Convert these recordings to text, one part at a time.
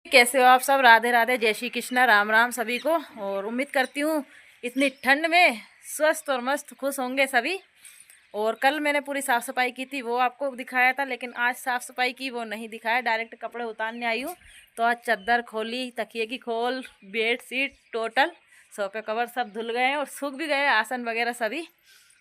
कैसे हो आप सब। राधे राधे, जय श्री कृष्णा, राम राम सभी को। और उम्मीद करती हूँ इतनी ठंड में स्वस्थ और मस्त खुश होंगे सभी। और कल मैंने पूरी साफ़ सफाई की थी, वो आपको दिखाया था, लेकिन आज साफ़ सफाई की वो नहीं दिखाया। डायरेक्ट कपड़े उतारने आई हूँ तो आज चादर खोली, तकिए की खोल, बेड शीट, टोटल सोफे कवर सब धुल गए हैं और सूख भी गए, आसन वगैरह सभी।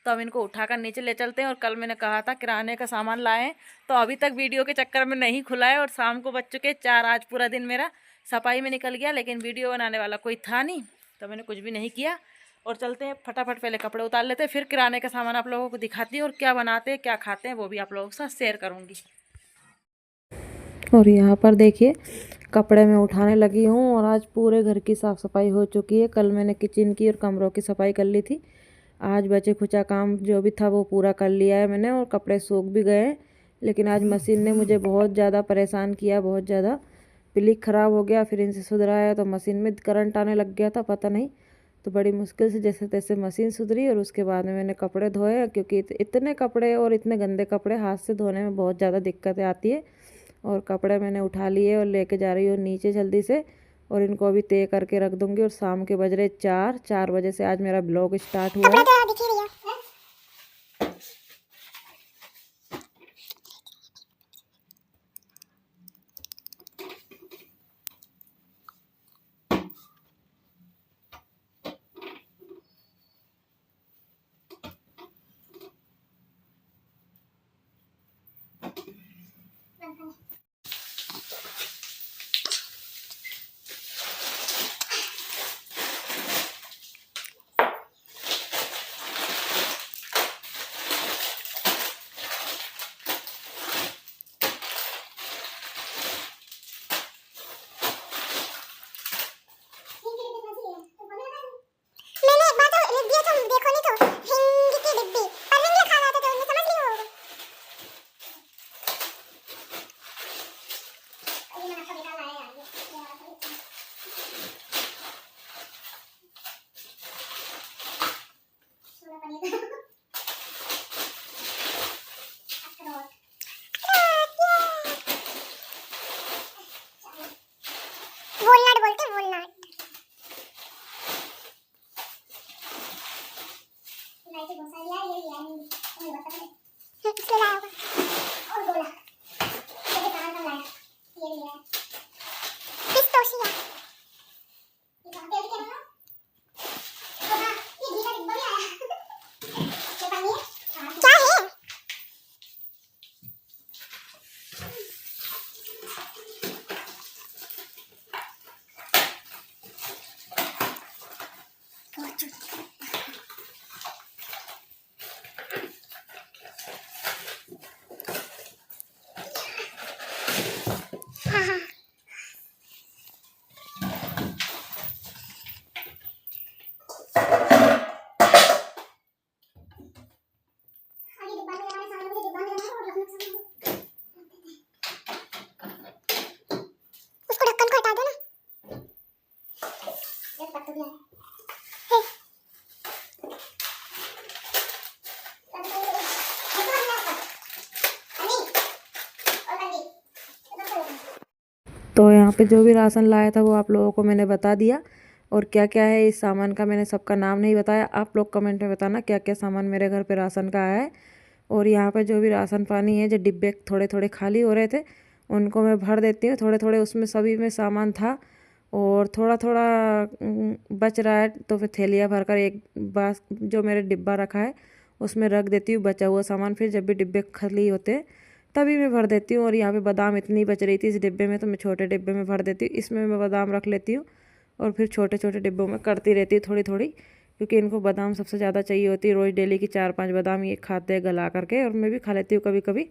तो हम इनको उठाकर नीचे ले चलते हैं। और कल मैंने कहा था किराने का सामान लाए हैं, तो अभी तक वीडियो के चक्कर में नहीं खुला है और शाम को बज चुके 4। आज पूरा दिन मेरा सफाई में निकल गया, लेकिन वीडियो बनाने वाला कोई था नहीं तो मैंने कुछ भी नहीं किया। और चलते हैं फटाफट, पहले कपड़े उतार लेते हैं, फिर किराने का सामान आप लोगों को दिखाती हूँ और क्या बनाते हैं क्या खाते हैं वो भी आप लोगों के साथ शेयर करूँगी। और यहाँ पर देखिए कपड़े मैं उठाने लगी हूँ और आज पूरे घर की साफ़ सफाई हो चुकी है। कल मैंने किचन की और कमरों की सफाई कर ली थी। आज बचे खुचा काम जो भी था वो पूरा कर लिया है मैंने और कपड़े सूख भी गए हैं। लेकिन आज मशीन ने मुझे बहुत ज़्यादा परेशान किया, बहुत ज़्यादा। प्लिक ख़राब हो गया, फिर इनसे सुधराया तो मशीन में करंट आने लग गया था, पता नहीं। तो बड़ी मुश्किल से जैसे तैसे मशीन सुधरी और उसके बाद में मैंने कपड़े धोए, क्योंकि इतने कपड़े और इतने गंदे कपड़े हाथ से धोने में बहुत ज़्यादा दिक्कतें आती है। और कपड़े मैंने उठा लिए और लेके जा रही हूँ नीचे जल्दी से। और इनको अभी तय करके रख दूँगी। और शाम के बज रहे 4 बजे से आज मेरा ब्लॉग स्टार्ट हुआ है। वोलनट बोलते हैं, वोलनट। इलायची बहुत सारी है, ये लिया नहीं, तुम्हें बता दे। इसलिए लाया होगा। और बोला ये कहाँ का लाया, ये लिया है पिस्ताशिया। ये कहाँ पे क्या है? तो हाँ, ये घी का डिब्बा भी आया। ये पानी है, क्या है? हाँ हाँ। उसको ढक्कन को हटा दो ना। ये पत्ता भी आया। तो यहाँ पे जो भी राशन लाया था वो आप लोगों को मैंने बता दिया। और क्या क्या है इस सामान का मैंने सबका नाम नहीं बताया। आप लोग कमेंट में बताना क्या क्या सामान मेरे घर पे राशन का आया है। और यहाँ पे जो भी राशन पानी है, जो डिब्बे थोड़े थोड़े खाली हो रहे थे उनको मैं भर देती हूँ। थोड़े थोड़े उसमें सभी में सामान था और थोड़ा थोड़ा बच रहा है तो फिर थैलियाँ भर कर एक बास जो मेरे डिब्बा रखा है उसमें रख देती हूँ बचा हुआ सामान। फिर जब भी डिब्बे खाली होते हैं तभी मैं भर देती हूँ। और यहाँ पे बादाम इतनी बच रही थी इस डिब्बे में, तो मैं छोटे डिब्बे में भर देती हूँ। इसमें मैं बादाम रख लेती हूँ और फिर छोटे छोटे डिब्बों में करती रहती हूँ थोड़ी थोड़ी, क्योंकि इनको बादाम सबसे ज़्यादा चाहिए होती है। रोज़ डेली की 4-5 बादाम ये खाते हैं गला करके, और मैं भी खा लेती हूँ कभी कभी,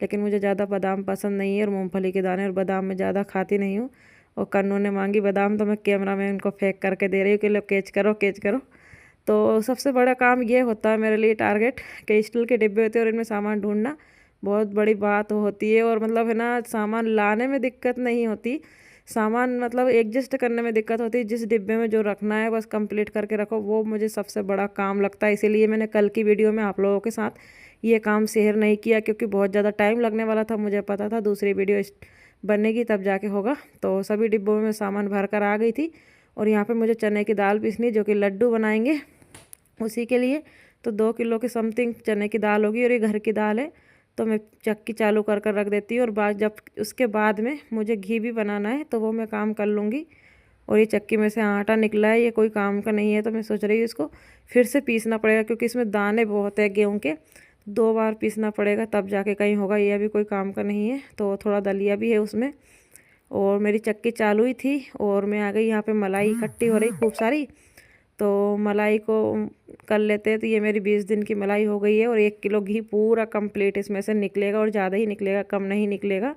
लेकिन मुझे ज़्यादा बादाम पसंद नहीं है। और मूँगफली के दाने और बादाम मैं ज़्यादा खाती नहीं हूँ। और कन्नू ने मांगी बादाम तो मैं कैमरा में इनको फेंक करके दे रही हूँ कि लो कैच करो कैच करो। तो सबसे बड़ा काम ये होता है मेरे लिए टारगेट, कि स्टील के डिब्बे होते हैं और इनमें सामान ढूंढना बहुत बड़ी बात होती है। और मतलब है ना, सामान लाने में दिक्कत नहीं होती, सामान मतलब एडजस्ट करने में दिक्कत होती है। जिस डिब्बे में जो रखना है बस कंप्लीट करके रखो, वो मुझे सबसे बड़ा काम लगता है। इसीलिए मैंने कल की वीडियो में आप लोगों के साथ ये काम शेयर नहीं किया, क्योंकि बहुत ज़्यादा टाइम लगने वाला था, मुझे पता था दूसरी वीडियो बनेगी तब जाके होगा। तो सभी डिब्बों में सामान भर कर आ गई थी। और यहाँ पे मुझे चने की दाल पीसनी, जो कि लड्डू बनाएंगे उसी के लिए। तो 2 किलो के समथिंग चने की दाल होगी और ये घर की दाल है। तो मैं चक्की चालू कर कर रख देती हूँ, और बाद जब उसके बाद में मुझे घी भी बनाना है तो वो मैं काम कर लूँगी। और ये चक्की में से आटा निकला है, ये कोई काम का नहीं है। तो मैं सोच रही हूँ इसको फिर से पीसना पड़ेगा, क्योंकि इसमें दाने बहुत है गेहूँ के। 2 बार पीसना पड़ेगा तब जाके कहीं होगा, ये अभी कोई काम का नहीं है। तो थोड़ा दलिया भी है उसमें। और मेरी चक्की चालू ही थी और मैं आ गई यहाँ पे। मलाई इकट्ठी हो रही खूब सारी, तो मलाई को कर लेते हैं। तो ये मेरी 20 दिन की मलाई हो गई है, और 1 किलो घी पूरा कंप्लीट इसमें से निकलेगा, और ज़्यादा ही निकलेगा, कम नहीं निकलेगा।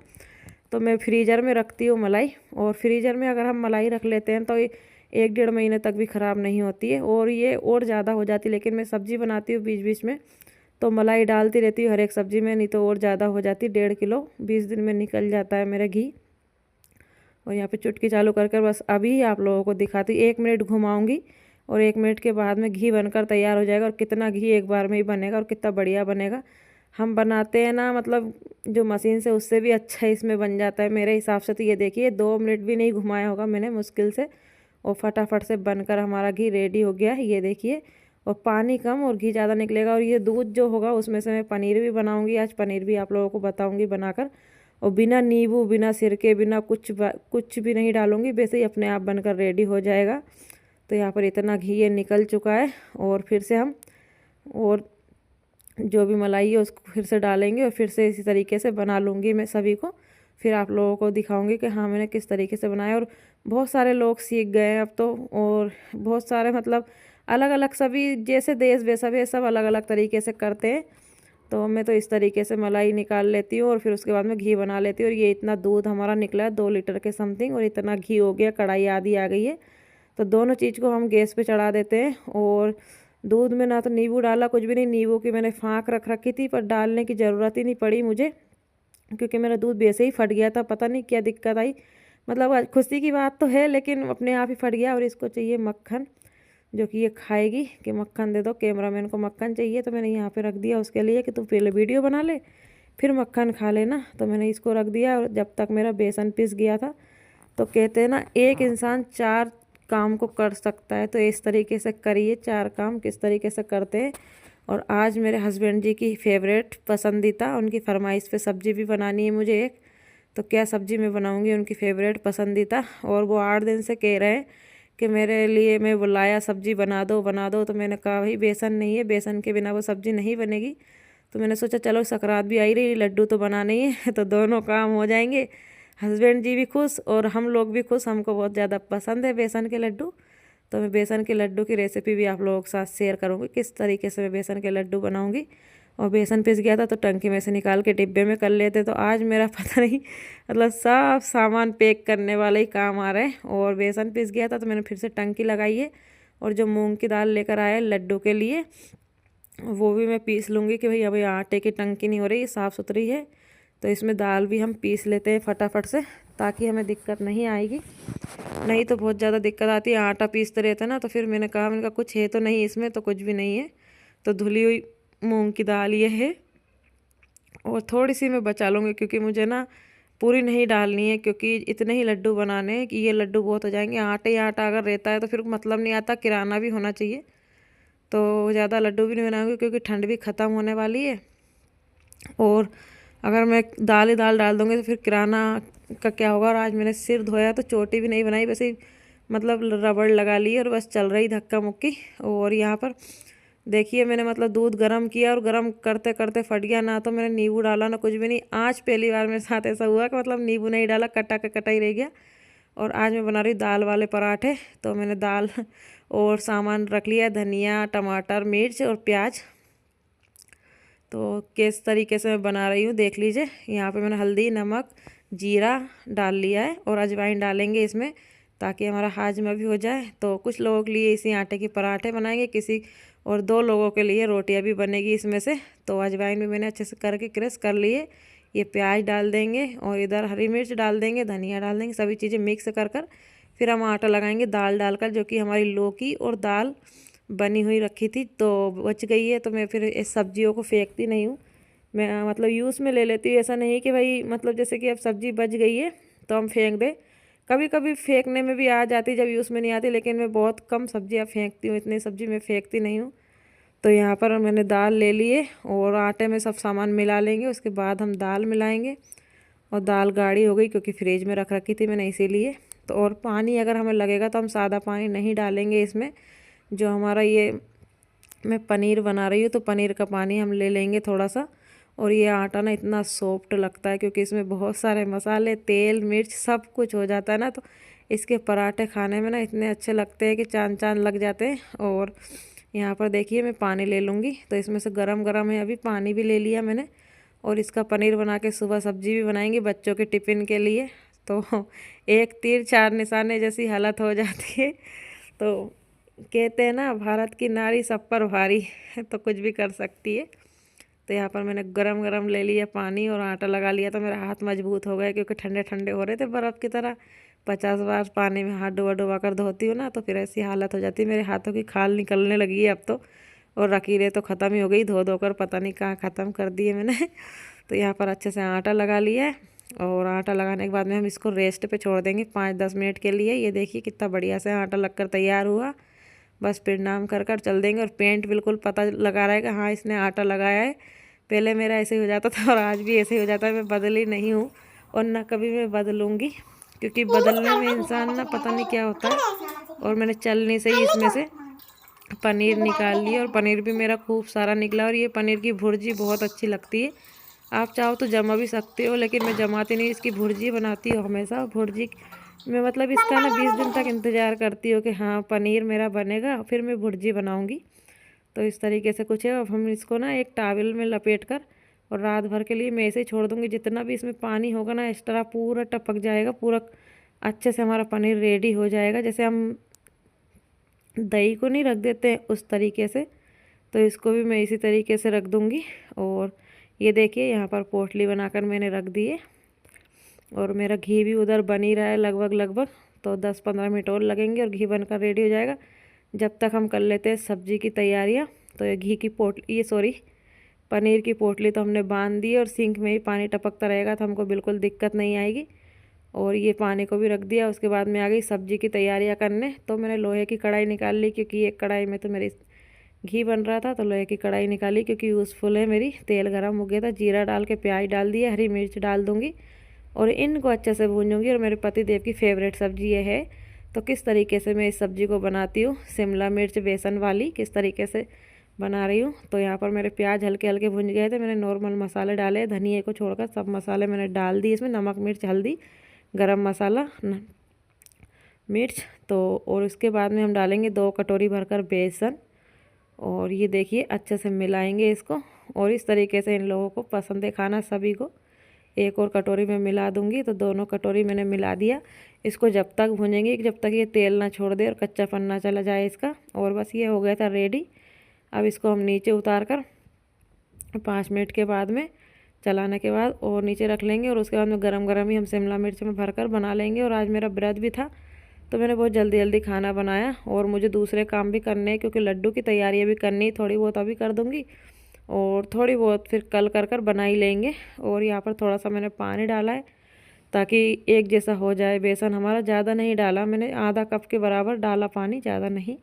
तो मैं फ्रीज़र में रखती हूँ मलाई, और फ्रीज़र में अगर हम मलाई रख लेते हैं तो 1 डेढ़ महीने तक भी ख़राब नहीं होती है, और ये और ज़्यादा हो जाती है। लेकिन मैं सब्ज़ी बनाती हूँ बीच बीच में, तो मलाई डालती रहती हूँ हर एक सब्ज़ी में, नहीं तो और ज़्यादा हो जाती। 1.5 किलो 20 दिन में निकल जाता है मेरा घी। और यहाँ पे चुटकी चालू कर कर बस अभी आप लोगों को दिखाती हूँ। 1 मिनट घुमाऊँगी और 1 मिनट के बाद में घी बनकर तैयार हो जाएगा। और कितना घी एक बार में ही बनेगा और कितना बढ़िया बनेगा। हम बनाते हैं ना, मतलब जो मशीन से, उससे भी अच्छा इसमें बन जाता है मेरे हिसाब से। तो ये देखिए 2 मिनट भी नहीं घुमाया होगा मैंने मुश्किल से, और फटाफट से बनकर हमारा घी रेडी हो गया है। ये देखिए, और पानी कम और घी ज़्यादा निकलेगा। और ये दूध जो होगा उसमें से मैं पनीर भी बनाऊँगी आज। पनीर भी आप लोगों को बताऊँगी बनाकर, और बिना नींबू, बिना सिरके, बिना कुछ भी नहीं डालूँगी, वैसे ही अपने आप बनकर रेडी हो जाएगा। तो यहाँ पर इतना घी ये निकल चुका है। और फिर से हम और जो भी मलाई है उसको फिर से डालेंगे, और फिर से इसी तरीके से बना लूँगी मैं सभी को। फिर आप लोगों को दिखाऊंगी कि हाँ मैंने किस तरीके से बनाया। और बहुत सारे लोग सीख गए हैं अब तो, और बहुत सारे मतलब अलग अलग, सभी जैसे देश वैसा भी सब अलग अलग तरीके से करते हैं। तो मैं तो इस तरीके से मलाई निकाल लेती हूँ, और फिर उसके बाद में घी बना लेती हूँ। और ये इतना दूध हमारा निकला है 2 लीटर के समथिंग, और इतना घी हो गया, कढ़ाई आधी आ गई है। तो दोनों चीज़ को हम गैस पे चढ़ा देते हैं। और दूध में ना तो नींबू डाला, कुछ भी नहीं। नींबू की मैंने फाँक रख रखी थी, पर डालने की ज़रूरत ही नहीं पड़ी मुझे, क्योंकि मेरा दूध वैसे ही फट गया था। पता नहीं क्या दिक्कत आई, मतलब आज खुशी की बात तो है, लेकिन अपने आप ही फट गया। और इसको चाहिए मक्खन, जो कि ये खाएगी कि मक्खन दे दो, कैमरामैन को मक्खन चाहिए। तो मैंने यहाँ पे रख दिया उसके लिए कि तू पहले वीडियो बना ले फिर मक्खन खा लेना। तो मैंने इसको रख दिया। और जब तक मेरा बेसन पिस गया था, तो कहते हैं ना, एक इंसान 4 काम को कर सकता है। तो इस तरीके से करिए 4 काम किस तरीके से करते हैं। और आज मेरे हस्बैंड जी की फेवरेट पसंदीदा, उनकी फरमाइश पे सब्ज़ी भी बनानी है मुझे एक। तो क्या सब्ज़ी मैं बनाऊंगी उनकी फेवरेट पसंदीदा। और वो 8 दिन से कह रहे हैं कि मेरे लिए, मैं बुलाया सब्ज़ी बना दो बना दो। तो मैंने कहा भाई बेसन नहीं है, बेसन के बिना वो सब्ज़ी नहीं बनेगी। तो मैंने सोचा चलो सकरात भी आई रही, लड्डू तो बनाना ही है तो दोनों काम हो जाएंगे। हस्बैंड जी भी खुश और हम लोग भी खुश। हमको बहुत ज़्यादा पसंद है बेसन के लड्डू। तो मैं बेसन के लड्डू की रेसिपी भी आप लोगों के साथ शेयर करूँगी, किस तरीके से मैं बेसन के लड्डू बनाऊँगी। और बेसन पिस गया था तो टंकी में से निकाल के डिब्बे में कर लेते। तो आज मेरा पता नहीं, मतलब सब सामान पैक करने वाला ही काम आ रहा है। और बेसन पिस गया था तो मैंने फिर से टंकी लगाई है। और जो मूंग की दाल लेकर आया लड्डू के लिए, वो भी मैं पीस लूँगी कि भाई अभी आटे की टंकी नहीं हो रही, साफ़ सुथरी है। तो इसमें दाल भी हम पीस लेते हैं फटाफट से, ताकि हमें दिक्कत नहीं आएगी। नहीं तो बहुत ज़्यादा दिक्कत आती है, आटा पीसते रहते ना। तो फिर मैंने कहा कुछ है तो नहीं इसमें, तो कुछ भी नहीं है। तो धुली हुई मूंग की दाल ये है। और थोड़ी सी मैं बचा लूँगी, क्योंकि मुझे ना पूरी नहीं डालनी है, क्योंकि इतने ही लड्डू बनाने हैं कि ये लड्डू बहुत हो जाएंगे। आटे ही आटा अगर रहता है तो फिर मतलब नहीं आता, किराना भी होना चाहिए। तो ज़्यादा लड्डू भी नहीं बनाऊँगी, क्योंकि ठंड भी ख़त्म होने वाली है। और अगर मैं दाल ही दाल डाल दूँगी तो फिर किराना का क्या होगा। और आज मैंने सिर धोया तो चोटी भी नहीं बनाई, वैसे ही मतलब रबड़ लगा ली और बस चल रही धक्का मुक्की। और यहाँ पर देखिए मैंने मतलब दूध गर्म किया, और गर्म करते करते फट गया। ना तो मैंने नींबू डाला ना कुछ भी नहीं। आज पहली बार मेरे साथ ऐसा हुआ कि मतलब नींबू नहीं डाला, कटा का कटा ही रह गया। और आज मैं बना रही दाल वाले पराठे। तो मैंने दाल और सामान रख लिया, धनिया, टमाटर, मिर्च और प्याज। तो किस तरीके से मैं बना रही हूँ देख लीजिए। यहाँ पे मैंने हल्दी, नमक, जीरा डाल लिया है, और अजवाइन डालेंगे इसमें, ताकि हमारा हाजमा भी हो जाए। तो कुछ लोगों के लिए इसी आटे के पराठे बनाएंगे, किसी और 2 लोगों के लिए रोटियां भी बनेगी इसमें से। तो अजवाइन भी मैंने अच्छे से करके क्रश कर लिए। ये प्याज डाल देंगे, और इधर हरी मिर्च डाल देंगे, धनिया डाल देंगे, सभी चीज़ें मिक्स कर कर फिर हम आटा लगाएंगे दाल डालकर, जो कि हमारी लौकी और दाल बनी हुई रखी थी तो बच गई है। तो मैं फिर इस सब्जियों को फेंकती नहीं हूँ, मैं मतलब यूज़ में ले लेती हूँ। ऐसा नहीं कि भाई मतलब जैसे कि अब सब्ज़ी बच गई है तो हम फेंक दें। कभी कभी फेंकने में भी आ जाती जब यूज़ में नहीं आती, लेकिन मैं बहुत कम सब्जियाँ फेंकती हूँ, इतनी सब्ज़ी मैं फेंकती नहीं हूँ। तो यहाँ पर मैंने दाल ले लिए और आटे में सब सामान मिला लेंगे, उसके बाद हम दाल मिलाएंगे। और दाल गाढ़ी हो गई क्योंकि फ्रिज में रख रखी थी मैंने इसीलिए। तो और पानी अगर हमें लगेगा तो हम सादा पानी नहीं डालेंगे इसमें। जो हमारा ये मैं पनीर बना रही हूँ तो पनीर का पानी हम ले लेंगे थोड़ा सा। और ये आटा ना इतना सॉफ्ट लगता है क्योंकि इसमें बहुत सारे मसाले, तेल, मिर्च सब कुछ हो जाता है ना, तो इसके पराठे खाने में ना इतने अच्छे लगते हैं कि चांद चांद लग जाते हैं। और यहाँ पर देखिए मैं पानी ले लूँगी, तो इसमें से गरम गरम है अभी, पानी भी ले लिया मैंने। और इसका पनीर बना के सुबह सब्जी भी बनाएंगे बच्चों के टिफ़िन के लिए। तो एक तीर चार निशाने जैसी हालत हो जाती है। तो कहते हैं ना, भारत की नारी सब पर भारी तो कुछ भी कर सकती है। तो यहाँ पर मैंने गरम गरम ले लिया पानी और आटा लगा लिया, तो मेरा हाथ मजबूत हो गया क्योंकि ठंडे ठंडे हो रहे थे बर्फ़ की तरह। 50 बार पानी में हाथ डुबा डुबा कर धोती हूँ ना, तो फिर ऐसी हालत हो जाती है, मेरे हाथों की खाल निकलने लगी है अब तो। और लकीरें तो ख़त्म ही हो गई, धो धो कर पता नहीं कहाँ ख़त्म कर दिए मैंने तो यहाँ पर अच्छे से आटा लगा लिया है। और आटा लगाने के बाद में हम इसको रेस्ट पे छोड़ देंगे 5-10 मिनट के लिए। ये देखिए कितना बढ़िया से आटा लगकर तैयार हुआ। बस प्रणाम कर कर चल देंगे। और पेंट बिल्कुल पता लगा रहेगा, हाँ इसने आटा लगाया है। पहले मेरा ऐसे ही हो जाता था और आज भी ऐसे ही हो जाता है। मैं बदली नहीं हूँ और ना कभी मैं बदलूँगी, क्योंकि बदलने में इंसान ना पता नहीं क्या होता है। और मैंने चलनी से ही इसमें से पनीर निकाल लिया और पनीर भी मेरा खूब सारा निकला। और ये पनीर की भुर्जी बहुत अच्छी लगती है। आप चाहो तो जमा भी सकते हो, लेकिन मैं जमाती नहीं, इसकी भुर्जी बनाती हूँ हमेशा। भुर्जी मैं मतलब इसका ना 20 दिन तक इंतज़ार करती हूँ कि हाँ पनीर मेरा बनेगा, फिर मैं भुर्जी बनाऊँगी। तो इस तरीके से कुछ है। अब हम इसको ना एक टॉवल में लपेट कर और रात भर के लिए मैं ऐसे ही छोड़ दूँगी। जितना भी इसमें पानी होगा ना एक्स्ट्रा पूरा टपक जाएगा, पूरा अच्छे से हमारा पनीर रेडी हो जाएगा। जैसे हम दही को नहीं रख देते हैं उस तरीके से, तो इसको भी मैं इसी तरीके से रख दूँगी। और ये देखिए यहाँ पर पोटली बनाकर मैंने रख दी है। और मेरा घी भी उधर बन ही रहा है लगभग लगभग, तो 10-15 मिनट और लगेंगे और घी बनकर रेडी हो जाएगा। जब तक हम कर लेते हैं सब्ज़ी की तैयारियाँ। तो ये घी की पोटली, ये सॉरी पनीर की पोटली तो हमने बांध दी और सिंक में ही पानी टपकता रहेगा, तो हमको बिल्कुल दिक्कत नहीं आएगी। और ये पानी को भी रख दिया। उसके बाद में आ गई सब्ज़ी की तैयारियाँ करने। तो मैंने लोहे की कढ़ाई निकाल ली, क्योंकि एक कढ़ाई में तो मेरी घी बन रहा था, तो लोहे की कढ़ाई निकाली क्योंकि यूज़फुल है मेरी। तेल गर्म हो गया था, जीरा डाल के प्याज डाल दिया, हरी मिर्च डाल दूँगी और इनको अच्छे से भूनूंगी। और मेरे पति देव की फेवरेट सब्ज़ी ये है। तो किस तरीके से मैं इस सब्ज़ी को बनाती हूँ, शिमला मिर्च बेसन वाली, किस तरीके से बना रही हूँ। तो यहाँ पर मेरे प्याज हल्के हल्के भुन गए थे। मैंने नॉर्मल मसाले डाले, धनिए को छोड़कर सब मसाले मैंने डाल दिए इसमें, नमक, मिर्च, हल्दी, गरम मसाला, मिर्च। तो और उसके बाद में हम डालेंगे 2 कटोरी भरकर बेसन। और ये देखिए अच्छे से मिलाएंगे इसको। और इस तरीके से इन लोगों को पसंद है खाना सभी को। एक और कटोरी में मिला दूंगी, तो दोनों कटोरी मैंने मिला दिया। इसको जब तक भूनेंगे जब तक ये तेल ना छोड़ दे और कच्चापन ना चला जाए इसका। और बस ये हो गया था रेडी। अब इसको हम नीचे उतार कर 5 मिनट के बाद में चलाने के बाद और नीचे रख लेंगे। और उसके बाद में गरम गरम ही हम शिमला मिर्च में भरकर बना लेंगे। और आज मेरा व्रत भी था, तो मैंने बहुत जल्दी जल्दी खाना बनाया। और मुझे दूसरे काम भी करने हैं क्योंकि लड्डू की तैयारियाँ भी करनी, थोड़ी बहुत अभी कर दूँगी और थोड़ी बहुत फिर कल कर कर बना ही लेंगे। और यहाँ पर थोड़ा सा मैंने पानी डाला है ताकि एक जैसा हो जाए बेसन हमारा। ज़्यादा नहीं डाला मैंने, आधा कप के बराबर डाला पानी, ज़्यादा नहीं।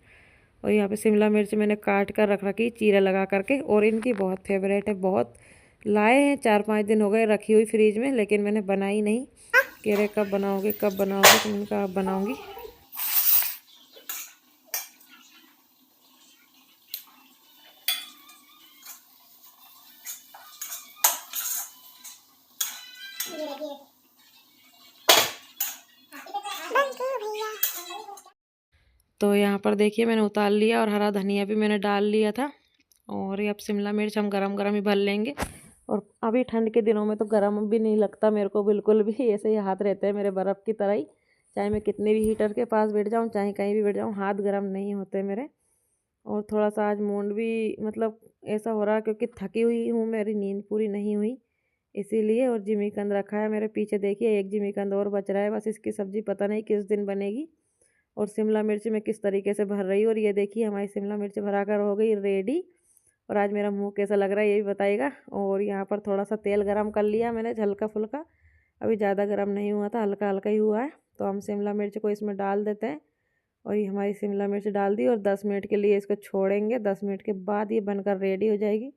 और यहाँ पे शिमला मिर्च मैंने काट कर रख रखी चीरा लगा करके। और इनकी बहुत फेवरेट है, बहुत लाए हैं, 4-5 दिन हो गए रखी हुई फ्रिज में, लेकिन मैंने बनाई नहीं। कह रहे कब बनाओगे कब बनाओगे, तो मैंने कहा अब बनाऊँगी। तो यहाँ पर देखिए मैंने उतार लिया और हरा धनिया भी मैंने डाल लिया था। और ये अब शिमला मिर्च हम गरम गरम ही भर लेंगे। और अभी ठंड के दिनों में तो गरम भी नहीं लगता मेरे को बिल्कुल भी, ऐसे ही हाथ रहते हैं मेरे बर्फ़ की तरह ही। चाहे मैं कितने भी हीटर के पास बैठ जाऊँ, चाहे कहीं भी बैठ जाऊँ, हाथ गर्म नहीं होते मेरे। और थोड़ा सा आज मूड भी मतलब ऐसा हो रहा है क्योंकि थकी हुई हूँ, मेरी नींद पूरी नहीं हुई इसीलिए। और जिमीकंद रखा है मेरे पीछे, देखिए एक जिमीकंद और बच रहा है, बस इसकी सब्ज़ी पता नहीं किस दिन बनेगी। और शिमला मिर्च मैं किस तरीके से भर रही हूँ। और ये देखिए हमारी शिमला मिर्च भरा कर हो गई रेडी। और आज मेरा मुंह कैसा लग रहा है ये भी बताइएगा। और यहाँ पर थोड़ा सा तेल गरम कर लिया मैंने हल्का फुल्का, अभी ज़्यादा गरम नहीं हुआ था, हल्का हल्का ही हुआ है। तो हम शिमला मिर्च को इसमें डाल देते हैं और ये हमारी शिमला मिर्च डाल दी और 10 मिनट के लिए इसको छोड़ेंगे। 10 मिनट के बाद ये बनकर रेडी हो जाएगी।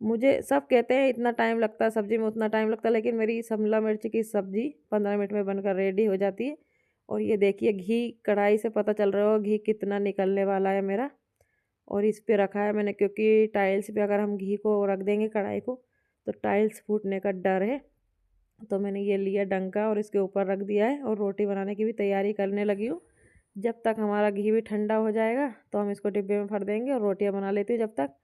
मुझे सब कहते हैं इतना टाइम लगता है सब्ज़ी में, उतना टाइम लगता है, लेकिन मेरी शिमला मिर्च की सब्ज़ी 15 मिनट में बनकर रेडी हो जाती है। और ये देखिए घी कढ़ाई से पता चल रहा हो घी कितना निकलने वाला है मेरा। और इस पे रखा है मैंने, क्योंकि टाइल्स पे अगर हम घी को रख देंगे कढ़ाई को तो टाइल्स फूटने का डर है। तो मैंने ये लिया डंका और इसके ऊपर रख दिया है और रोटी बनाने की भी तैयारी करने लगी हूँ। जब तक हमारा घी भी ठंडा हो जाएगा तो हम इसको डिब्बे में भर देंगे और रोटियाँ बना लेती हूँ जब तक।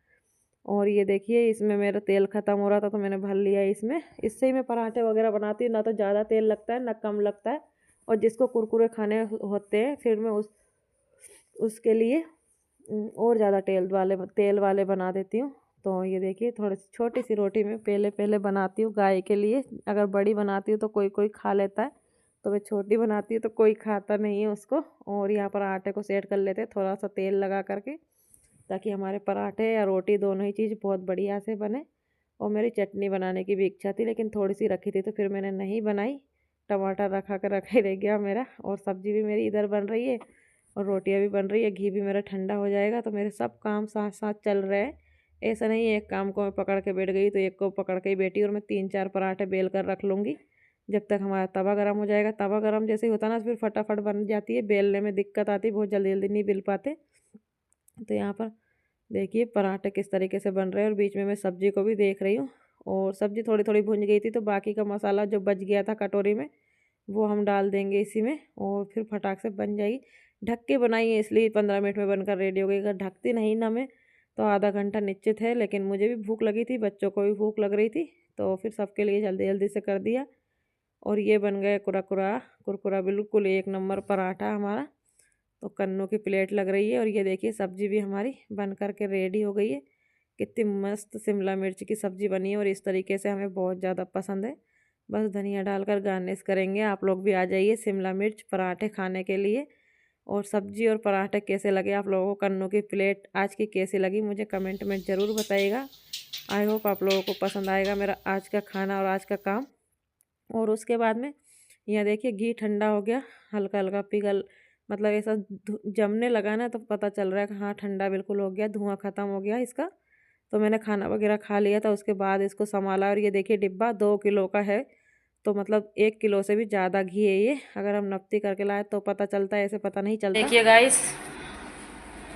और ये देखिए इसमें मेरा तेल ख़त्म हो रहा था तो मैंने भर लिया इसमें। इससे ही मैं पराठे वगैरह बनाती हूँ, ना तो ज़्यादा तेल लगता है ना कम लगता है। और जिसको कुरकुरे खाने होते हैं फिर मैं उसके लिए और ज़्यादा तेल वाले बना देती हूँ। तो ये देखिए थोड़ी सी छोटी सी रोटी मैं पहले बनाती हूँ गाय के लिए। अगर बड़ी बनाती हूँ तो कोई कोई खा लेता है, तो मैं छोटी बनाती हूँ तो कोई खाता नहीं है उसको। और यहाँ पर आटे को सेट कर लेते हैं थोड़ा सा तेल लगा करके, ताकि हमारे पराठे या रोटी दोनों ही चीज़ बहुत बढ़िया से बने। और मेरी चटनी बनाने की भी इच्छा थी लेकिन थोड़ी सी रखी थी तो फिर मैंने नहीं बनाई, टमाटर रखा ही रह गया मेरा। और सब्ज़ी भी मेरी इधर बन रही है और रोटियां भी बन रही है, घी भी मेरा ठंडा हो जाएगा। तो मेरे सब काम साथ साथ चल रहे हैं। ऐसा नहीं है एक काम को मैं पकड़ के बैठ गई तो एक को पकड़ के ही बैठी और मैं 3-4 पराठे बेल कर रख लूँगी जब तक हमारा तवा गर्म हो जाएगा। तवा गर्म जैसे ही होता ना फिर फटाफट बन जाती है, बेलने में दिक्कत आती है, बहुत जल्दी जल्दी नहीं बेल पाते। तो यहाँ पर देखिए पराठे किस तरीके से बन रहे हैं और बीच में मैं सब्ज़ी को भी देख रही हूँ। और सब्ज़ी थोड़ी थोड़ी भुन गई थी तो बाकी का मसाला जो बच गया था कटोरी में वो हम डाल देंगे इसी में और फिर फटाक से बन जाएगी। ढक के बनाई है इसलिए 15 मिनट में बनकर रेडी हो गई। अगर ढकती नहीं ना मैं तो आधा घंटा निश्चित है। लेकिन मुझे भी भूख लगी थी, बच्चों को भी भूख लग रही थी, तो फिर सबके लिए जल्दी जल्दी से कर दिया। और ये बन गए कुरकुरा बिल्कुल एक नंबर पराठा हमारा। तो कन्नों की प्लेट लग रही है और ये देखिए सब्ज़ी भी हमारी बन कर के रेडी हो गई है। कितनी मस्त शिमला मिर्च की सब्ज़ी बनी है और इस तरीके से हमें बहुत ज़्यादा पसंद है। बस धनिया डालकर गार्निश करेंगे। आप लोग भी आ जाइए शिमला मिर्च पराठे खाने के लिए। और सब्ज़ी और पराठे कैसे लगे आप लोगों को, कन्नों की प्लेट आज की कैसी लगी मुझे कमेंट में ज़रूर बताइएगा। आई होप आप लोगों को पसंद आएगा मेरा आज का खाना और आज का काम। और उसके बाद में यहाँ देखिए घी ठंडा हो गया, हल्का हल्का पिघल मतलब ऐसा जमने लगा ना तो पता चल रहा है कि हाँ ठंडा बिल्कुल हो गया, धुआं ख़त्म हो गया इसका। तो मैंने खाना वगैरह खा लिया था, उसके बाद इसको संभाला। और ये देखिए डिब्बा 2 किलो का है, तो मतलब 1 किलो से भी ज़्यादा घी है ये। अगर हम नपती करके लाए तो पता चलता है, ऐसे पता नहीं चलता। देखिए गाइस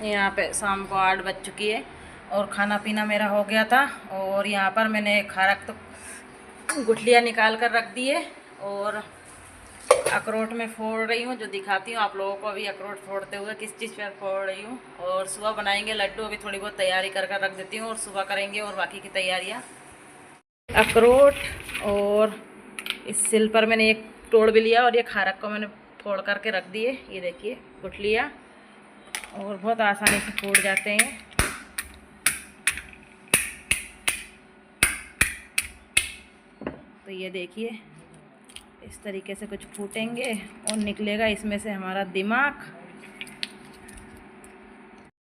यहाँ पे शाम को 8 बज चुकी है और खाना पीना मेरा हो गया था। और यहाँ पर मैंने खारक तो गुठलियाँ निकाल कर रख दी है और अखरोट में फोड़ रही हूँ, जो दिखाती हूँ आप लोगों को अभी अखरोट फोड़ते हुए किस चीज़ पर फोड़ रही हूँ। और सुबह बनाएंगे लड्डू, अभी थोड़ी बहुत तैयारी कर कर रख देती हूँ और सुबह करेंगे और बाकी की तैयारियाँ। अखरोट और इस सिल पर मैंने एक तोड़ भी लिया और ये खारक को मैंने फोड़ करके रख दिए। ये देखिए गुठलियाँ और बहुत आसानी से फूट जाते हैं। तो ये देखिए इस तरीके से कुछ फूटेंगे और निकलेगा इसमें से हमारा दिमाग।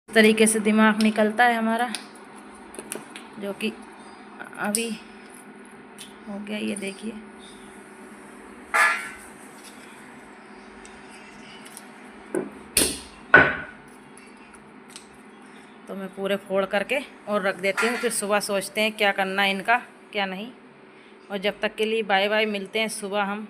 इस तरीके से दिमाग निकलता है हमारा, जो कि अभी हो गया। ये देखिए तो मैं पूरे फोड़ करके और रख देती हूँ, फिर सुबह सोचते हैं क्या करना है इनका क्या नहीं। और जब तक के लिए बाय बाय, मिलते हैं सुबह हम।